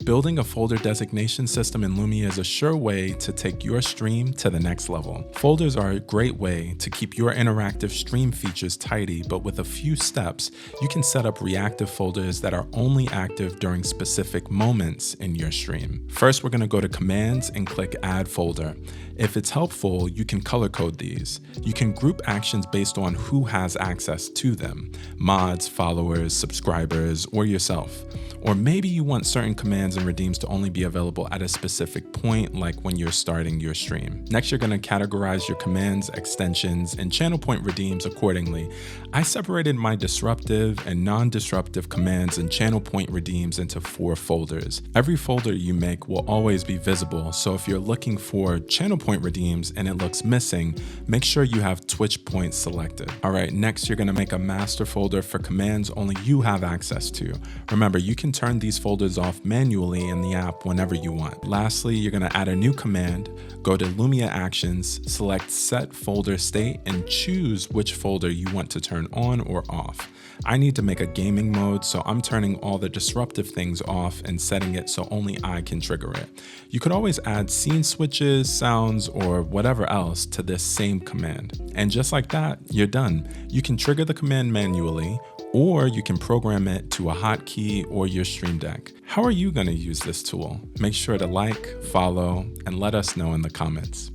Building a folder designation system in Lumia is a sure way to take your stream to the next level. Folders are a great way to keep your interactive stream features tidy, but with a few steps, you can set up reactive folders that are only active during specific moments in your stream. First, we're going to go to Commands and click Add Folder. If it's helpful, you can color code these. You can group actions based on who has access to them: mods, followers, subscribers, or yourself. Or maybe you want certain commands and redeems to only be available at a specific point, like when you're starting your stream. Next, you're going to categorize your commands, extensions, and channel point redeems accordingly. I separated my disruptive and non-disruptive commands and channel point redeems into 4 folders. Every folder you make will always be visible, so if you're looking for channel point redeems and it looks missing, make sure you have Twitch points selected. All right, next you're going to make a master folder for commands only you have access to. Remember, you can turn these folders off manually in the app whenever you want. Lastly, you're going to add a new command, go to Lumia Actions, select Set Folder State, and choose which folder you want to turn on or off. I need to make a gaming mode, so I'm turning all the disruptive things off and setting it so only I can trigger it. You could always add scene switches, sounds, or whatever else to this same command. And just like that, you're done. You can trigger the command manually, or you can program it to a hotkey or your Stream Deck. How are you going to use this tool? Make sure to like, follow, and let us know in the comments.